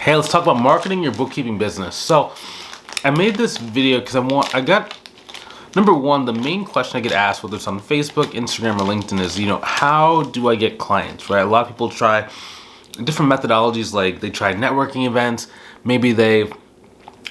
Hey, let's talk about marketing your bookkeeping business. So I made this video because number one, the main question I get asked, whether it's on Facebook, Instagram, or LinkedIn, is, how do I get clients, right? A lot of people try different methodologies, like they try networking events, maybe they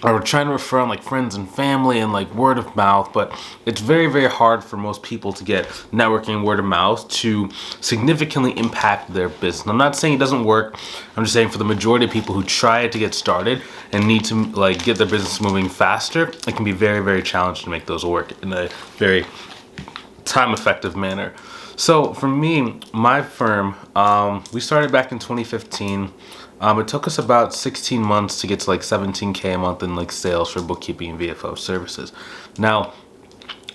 are trying to refer on like friends and family and like word of mouth, but it's very, very hard for most people to get networking word of mouth to significantly impact their business. I'm not saying it doesn't work. I'm just saying for the majority of people who try to get started and need to like get their business moving faster, it can be very, very challenging to make those work in a very time-effective manner. So for me, my firm, we started back in 2015. It took us about 16 months to get to like 17K a month in like sales for bookkeeping and VFO services. Now,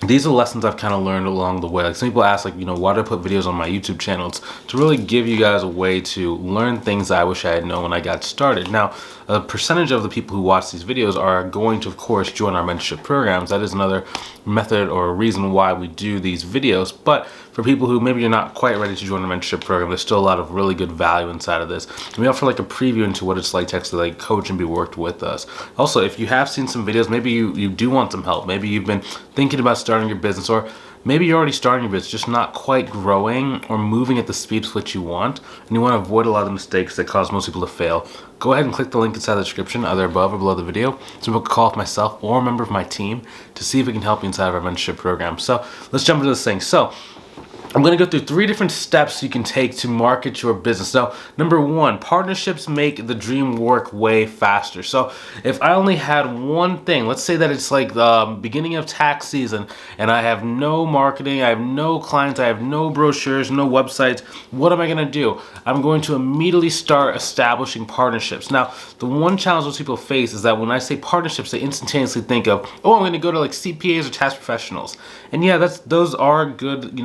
these are lessons I've kind of learned along the way. Like some people ask, like, why do I put videos on my YouTube channel? It's to really give you guys a way to learn things I wish I had known when I got started. Now, a percentage of the people who watch these videos are going to, of course, join our mentorship programs. That is another method or reason why we do these videos. But for people who maybe you're not quite ready to join our mentorship program, there's still a lot of really good value inside of this. And we offer like a preview into what it's like to actually like coach and be worked with us. Also, if you have seen some videos, maybe you do want some help. Maybe you've been thinking about starting your business, or maybe you're already starting your business, just not quite growing or moving at the speed with which you want, and you want to avoid a lot of the mistakes that cause most people to fail. Go ahead and click the link inside the description, either above or below the video, to book a call with myself or a member of my team to see if we can help you inside of our mentorship program. So let's jump into this thing. So I'm going to go through 3 different steps you can take to market your business. So number 1, partnerships make the dream work way faster. So if I only had one thing, let's say that it's like the beginning of tax season and I have no marketing, I have no clients, I have no brochures, no websites, what am I going to do? I'm going to immediately start establishing partnerships. Now, the one challenge those people face is that when I say partnerships, they instantaneously think of, oh, I'm going to go to like CPAs or tax professionals. And yeah, those are good,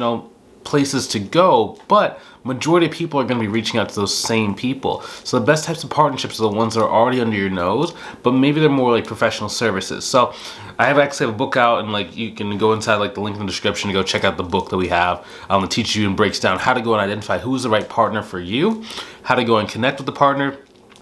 places to go, but majority of people are going to be reaching out to those same people. So the best types of partnerships are the ones that are already under your nose, but maybe they're more like professional services. So I actually have a book out, and like you can go inside like the link in the description to go check out the book that we have. It teaches you and breaks down how to go and identify who's the right partner for you, how to go and connect with the partner.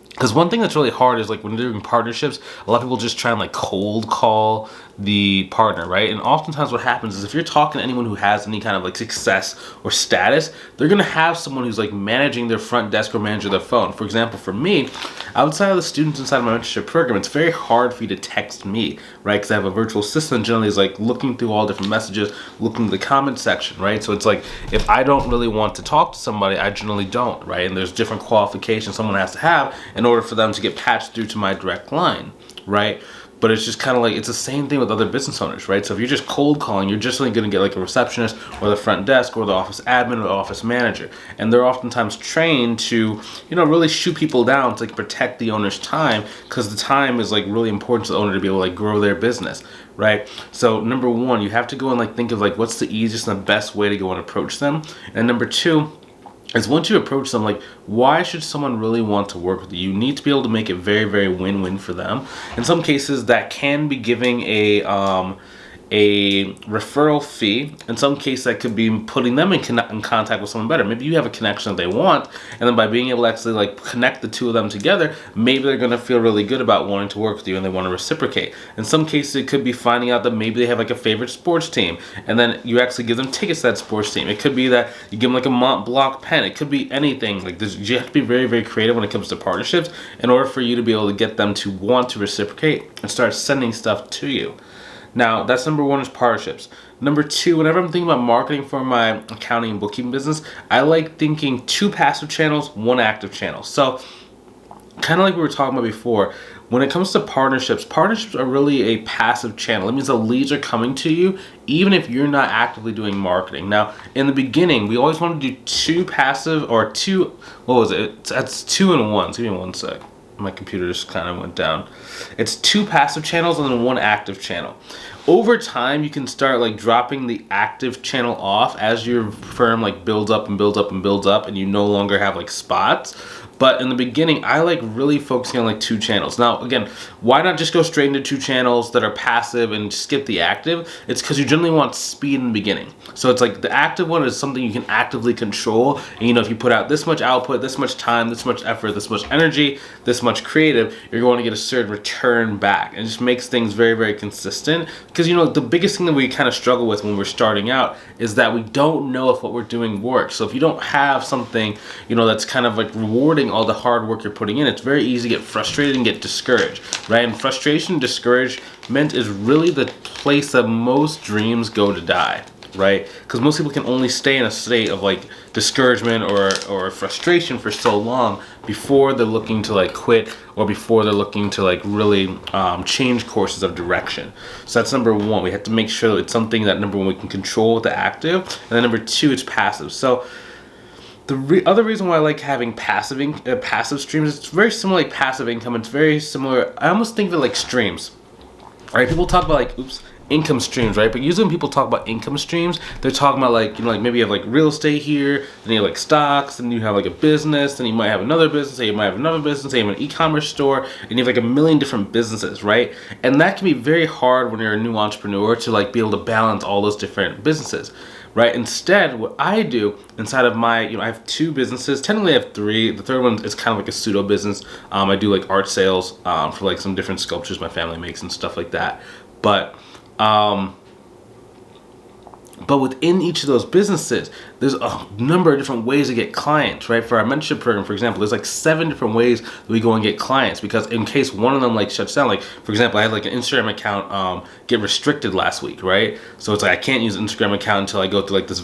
Because one thing that's really hard is like when you're doing partnerships, a lot of people just try and like cold call the partner, right? And oftentimes what happens is if you're talking to anyone who has any kind of like success or status, they're gonna have someone who's like managing their front desk or managing their phone. For example, for me, outside of the students inside my mentorship program, it's very hard for you to text me, right? Because I have a virtual assistant generally is like looking through all different messages, looking at the comment section, right? So it's like if I don't really want to talk to somebody, I generally don't, right? And there's different qualifications someone has to have in order for them to get patched through to my direct line, right? But it's just kind of like, it's the same thing with other business owners, right? So if you're just cold calling, you're just only going to get like a receptionist or the front desk or the office admin or the office manager. And they're oftentimes trained to, really shoot people down to like protect the owner's time, because the time is like really important to the owner to be able to like grow their business, right? So number 1, you have to go and like think of like what's the easiest and the best way to go and approach them. And number 2, is once you approach them, like, why should someone really want to work with you? You need to be able to make it very, very win-win for them. In some cases, that can be giving a referral fee. In some cases, that could be putting them in contact with someone better. Maybe you have a connection that they want, and then by being able to actually like connect the two of them together, maybe they're going to feel really good about wanting to work with you and they want to reciprocate. In some cases, it could be finding out that maybe they have like a favorite sports team, and then you actually give them tickets to that sports team. It could be that you give them like a Mont Blanc pen. It could be anything. Like you have to be very, very creative when it comes to partnerships in order for you to be able to get them to want to reciprocate and start sending stuff to you. Now, that's number 1 is partnerships. Number 2, whenever I'm thinking about marketing for my accounting and bookkeeping business, I like thinking 2 passive channels, 1 active channel. So, kind of like we were talking about before, when it comes to partnerships are really a passive channel. It means the leads are coming to you even if you're not actively doing marketing. Now, in the beginning, we always want to do 2 passive or 2, what was it? That's 2 and 1. So give me 1 sec. My computer just kind of went down. It's 2 passive channels and then 1 active channel. over time, you can start like dropping the active channel off as your firm like builds up and builds up and builds up, and you no longer have like spots. But in the beginning, I like really focusing on like 2 channels. Now, again, why not just go straight into 2 channels that are passive and skip the active? It's because you generally want speed in the beginning. So it's like the active one is something you can actively control. And you know, if you put out this much output, this much time, this much effort, this much energy, this much creative, you're going to get a certain return back. And it just makes things very, very consistent. Because, you know, the biggest thing that we kind of struggle with when we're starting out is that we don't know if what we're doing works. So if you don't have something, you know, that's kind of like rewarding all the hard work you're putting in, it's very easy to get frustrated and get discouraged, right? And frustration, discouragement is really the place that most dreams go to die, right? Because most people can only stay in a state of like discouragement or frustration for so long before they're looking to like quit, or before they're looking to like really change courses of direction. So that's number 1. We have to make sure that it's something that, number 1, we can control with the active, and then number 2, it's passive. So the other reason why I like having passive streams, it's very similar like passive income. It's very similar. I almost think of it like streams, right? People talk about like, income streams, right? But usually when people talk about income streams, they're talking about like, you know, like maybe you have like real estate here, then you have like stocks, then you have like a business, then you might have another business, then you might have another business, then you have an e-commerce store, and you have like a million different businesses, right? And that can be very hard when you're a new entrepreneur to like be able to balance all those different businesses, right? Instead, what I do inside of my, you know, I have 2 businesses. Technically, I have 3. The third one is kind of like a pseudo business. I do like art sales for like some different sculptures my family makes and stuff like that. But within each of those businesses, there's a number of different ways to get clients, right? For our mentorship program, for example, there's like 7 different ways that we go and get clients, because in case one of them like shuts down, like for example, I had like an Instagram account get restricted last week, right? So it's like I can't use an Instagram account until I go through like this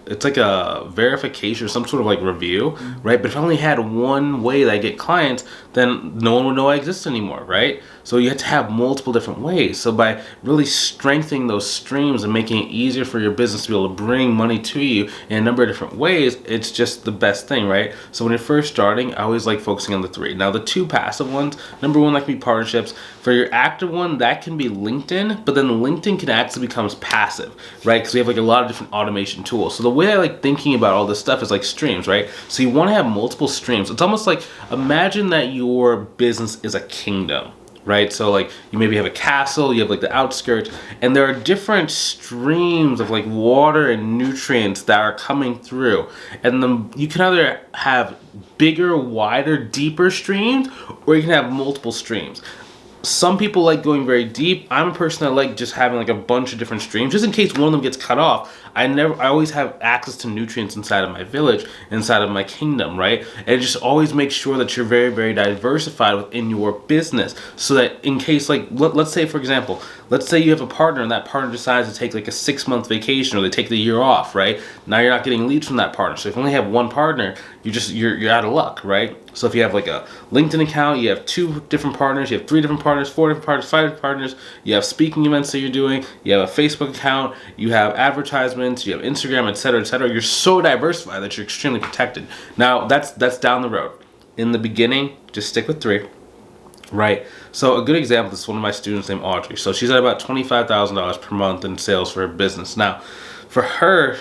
it's like a verification or some sort of like review, right? But if I only had one way that I get clients, then no one would know I exist anymore, right? So you have to have multiple different ways. So by really strengthening those streams and making it easier for your business to be able to bring money to you in a number of different ways, it's just the best thing, right? So when you're first starting, I always like focusing on the 3. Now the 2 passive ones, number 1, that can be partnerships. For your active one, that can be LinkedIn, but then LinkedIn can actually become passive, right? Because we have like a lot of different automation tools. So the way I like thinking about all this stuff is like streams, right? So you want to have multiple streams. It's almost like, imagine that your business is a kingdom, right? So like you maybe have a castle, you have like the outskirts, and there are different streams of like water and nutrients that are coming through. And then you can either have bigger, wider, deeper streams, or you can have multiple streams. Some people like going very deep. I'm a person that like just having like a bunch of different streams, just in case one of them gets cut off. I always have access to nutrients inside of my village, inside of my kingdom, right? And it just always makes sure that you're very, very diversified within your business, so that in case, like, let's say, for example, let's say you have a partner and that partner decides to take like a 6-month vacation, or they take the year off, right? Now you're not getting leads from that partner. So if you only have one partner, you're out of luck, right? So if you have like a LinkedIn account, you have 2 different partners, you have 3 different partners, 4 different partners, 5 different partners, you have speaking events that you're doing, you have a Facebook account, you have advertisements, you have Instagram, etc., etc. You're so diversified that you're extremely protected. Now that's down the road. In the beginning, just stick with 3. Right. So a good example, this is one of my students named Audrey. So she's at about $25,000 per month in sales for her business. Now, for her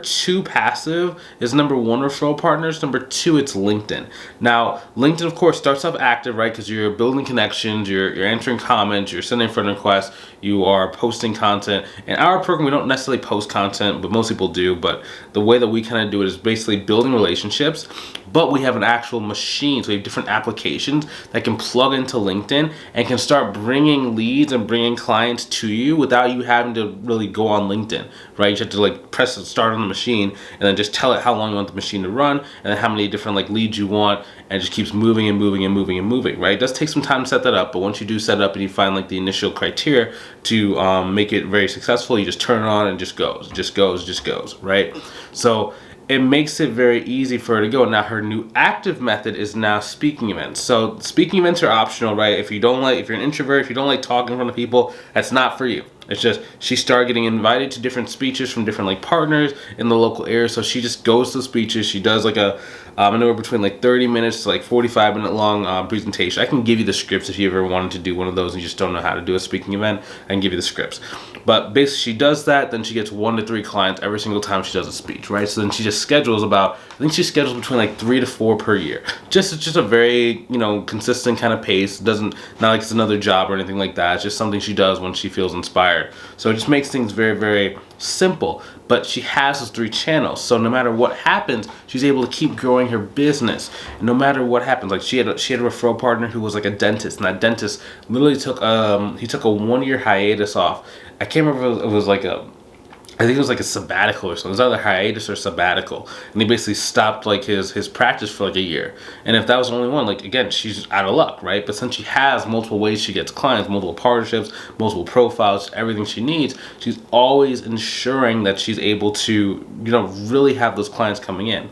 2 passive is number 1, referral partners. Number 2, it's LinkedIn. Now, LinkedIn, of course, starts off active, right? Because you're building connections, you're answering comments, you're sending friend requests, you are posting content. In our program, we don't necessarily post content, but most people do. But the way that we kind of do it is basically building relationships. But we have an actual machine, so we have different applications that can plug into LinkedIn and can start bringing leads and bringing clients to you without you having to really go on LinkedIn, right? You just have to like press start on the machine and then just tell it how long you want the machine to run, and then how many different like leads you want, and it just keeps moving and moving and moving and moving, right? It does take some time to set that up, but once you do set it up and you find like the initial criteria to make it very successful, you just turn it on and it just goes, right? So it makes it very easy for her to go. Now her new active method is now speaking events. So speaking events are optional, right? If you're an introvert, if you don't like talking in front of people, that's not for you. It's just she started getting invited to different speeches from different like partners in the local area. So she just goes to the speeches. She does like a anywhere between like 30 minutes to like 45-minute long presentation. I can give you the scripts if you ever wanted to do one of those and you just don't know how to do a speaking event. I can give you the scripts. But basically she does that, then she gets 1 to 3 clients every single time she does a speech, right? So then she just schedules about, I think she schedules between like 3 to 4 per year. It's just a very, consistent kind of pace. Not like it's another job or anything like that. It's just something she does when she feels inspired. So it just makes things very, very simple. But she has those 3 channels. So no matter what happens, she's able to keep growing her business. And no matter what happens, like she had a referral partner who was like a dentist, and that dentist literally took a 1-year hiatus off. I can't remember if it was like I think it was like a sabbatical or something. It was either hiatus or sabbatical. And he basically stopped like his practice for like a year. And if that was the only one, like again, she's out of luck, right? But since she has multiple ways she gets clients, multiple partnerships, multiple profiles, everything she needs, she's always ensuring that she's able to, really have those clients coming in.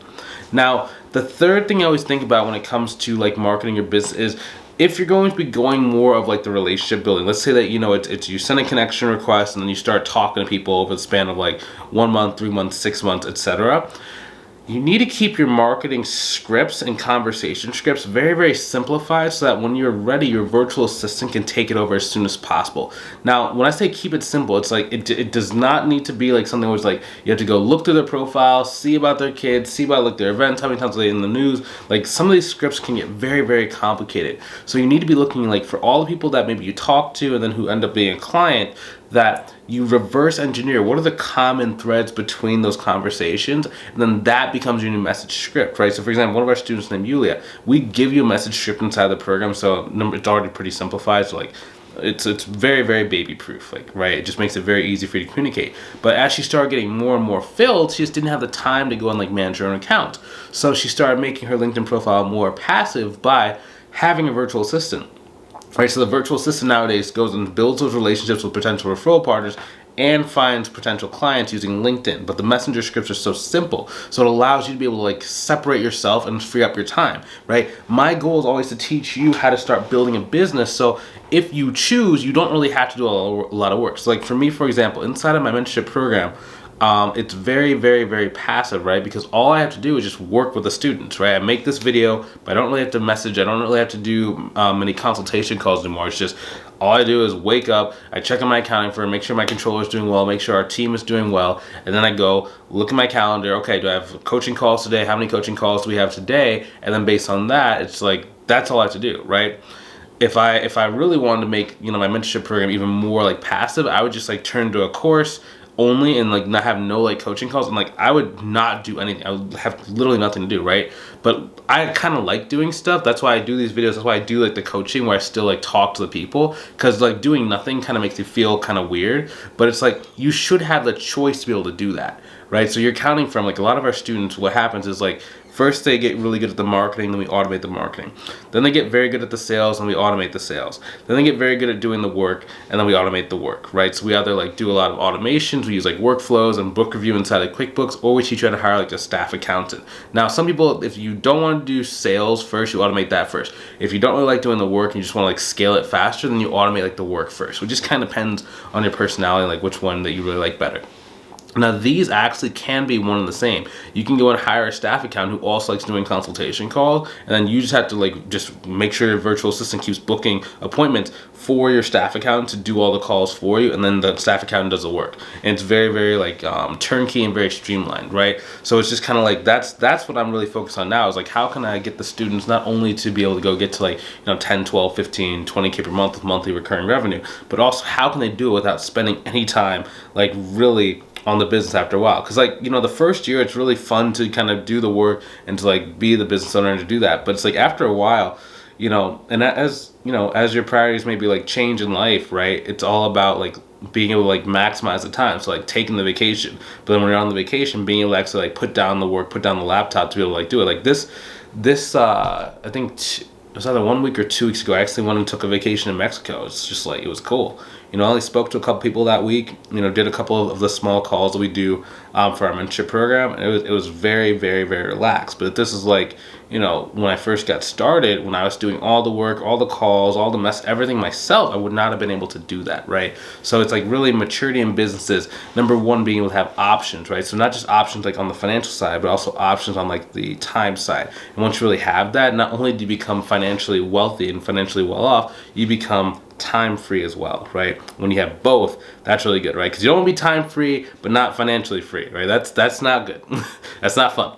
Now, the third thing I always think about when it comes to like marketing your business is, if you're going to be going more of like the relationship building, let's say that, it's you send a connection request and then you start talking to people over the span of like 1 month, 3 months, 6 months, etc. You need to keep your marketing scripts and conversation scripts very, very simplified so that when you're ready, your virtual assistant can take it over as soon as possible. Now, when I say keep it simple, it's like it does not need to be like something where it's like you have to go look through their profile, see about their kids, see about like their events, how many times are they in the news. Like some of these scripts can get very, very complicated. So you need to be looking like for all the people that maybe you talk to and then who end up being a client, that you reverse engineer what are the common threads between those conversations, and then that becomes your new message script, right? So for example, one of our students named Yulia, we give you a message script inside the program, so it's already pretty simplified, so like it's very, very baby proof, like, right? It just makes it very easy for you to communicate. But as she started getting more and more filled, she just didn't have the time to go and like manage her own account. So she started making her LinkedIn profile more passive by having a virtual assistant. Right, so the virtual assistant nowadays goes and builds those relationships with potential referral partners and finds potential clients using LinkedIn. But the messenger scripts are so simple, so it allows you to be able to like separate yourself and free up your time, right? My goal is always to teach you how to start building a business, so if you choose, you don't really have to do a lot of work. So like for me, for example, inside of my mentorship program, it's very, very, very passive, right? Because all I have to do is just work with the students, right? I make this video, but I don't really have to message. I don't really have to do any consultation calls anymore. It's just all I do is wake up, I check on my accounting firm, make sure my controller is doing well, make sure our team is doing well, and then I go look at my calendar. Okay, do I have coaching calls today? How many coaching calls do we have today? And then based on that, it's like that's all I have to do, right? If I really wanted to make my mentorship program even more like passive, I would just like turn to a course only and like not have no like coaching calls, and like I would not do anything. I would have literally nothing to do, right? But I kind of like doing stuff. That's why I do these videos. That's why I do like the coaching where I still like talk to the people, because like doing nothing kind of makes you feel kind of weird. But it's like you should have the choice to be able to do that, right? So you're counting from like a lot of our students, what happens is like first they get really good at the marketing, then we automate the marketing. Then they get very good at the sales, and we automate the sales. Then they get very good at doing the work, and then we automate the work, right? So we either like do a lot of automations, we use like workflows and book review inside of QuickBooks, or we teach you how to hire like a staff accountant. Now, some people, if you don't want to do sales first, you automate that first. If you don't really like doing the work and you just want to like scale it faster, then you automate like the work first. So it just kind of depends on your personality, like which one that you really like better. Now, these actually can be one and the same. You can go and hire a staff accountant who also likes doing consultation calls, and then you just have to like just make sure your virtual assistant keeps booking appointments for your staff accountant to do all the calls for you, and then the staff accountant does the work. And it's very, very like turnkey and very streamlined, right? So it's just kind of like that's what I'm really focused on now, is like how can I get the students not only to be able to go get to like 10, 12, 15, 20K per month with monthly recurring revenue, but also how can they do it without spending any time like really on the business after a while. Because like the first year it's really fun to kind of do the work and to like be the business owner and to do that, but it's like after a while, and as as your priorities maybe like change in life, right, it's all about like being able to like maximize the time. So like taking the vacation, but then when you're on the vacation, being able to actually like put down the work, put down the laptop to be able to like do it. Like this I think was either 1 week or 2 weeks ago. I actually went and took a vacation in Mexico. It's just like, it was cool. You know, I only spoke to a couple people that week, you know, did a couple of the small calls that we do for our mentorship program. And it was very, very, very relaxed. But this is like, you know, when I first got started, when I was doing all the work, all the calls, all the mess, everything myself, I would not have been able to do that, right? So it's like really maturity in businesses. Number one, being able to have options, right? So not just options like on the financial side, but also options on like the time side. And once you really have that, not only do you become financially wealthy and financially well off, you become time free as well, right? When you have both, that's really good, right? Because you don't want to be time free but not financially free, right? That's not good. That's not fun,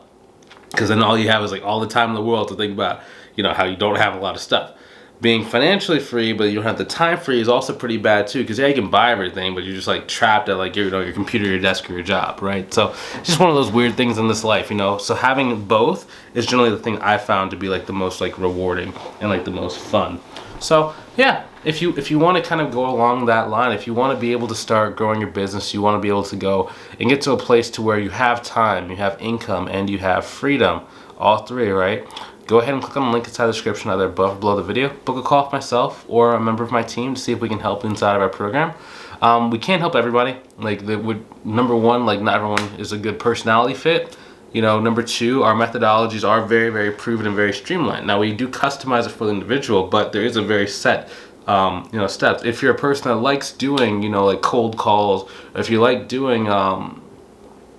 because then all you have is like all the time in the world to think about, you know, how you don't have a lot of stuff. Being financially free but you don't have the time free is also pretty bad too, because yeah, you can buy everything, but you're just like trapped at like your, you know, your computer, your desk, or your job, right? So it's just one of those weird things in this life, you know. So having both is generally the thing I found to be like the most like rewarding and like the most fun. So yeah, if you want to kind of go along that line, if you want to be able to start growing your business, you want to be able to go and get to a place to where you have time, you have income, and you have freedom, all three, right? Go ahead and click on the link inside the description, either above or below the video. Book a call with myself or a member of my team to see if we can help inside of our program. We can't help everybody. Like, number one, like not everyone is a good personality fit. You know, number two, our methodologies are very, very proven and very streamlined. Now, we do customize it for the individual, but there is a very set, you know, steps. If you're a person that likes doing, you know, like cold calls, or if you like doing,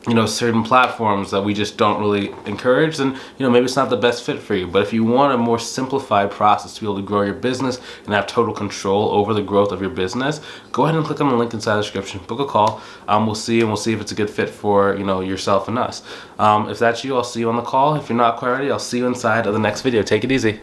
you know, certain platforms that we just don't really encourage, then, you know, maybe it's not the best fit for you. But if you want a more simplified process to be able to grow your business and have total control over the growth of your business, go ahead and click on the link inside the description. Book a call. We'll see, and we'll see if it's a good fit for, you know, yourself and us. If that's you, I'll see you on the call. If you're not quite ready, I'll see you inside of the next video. Take it easy.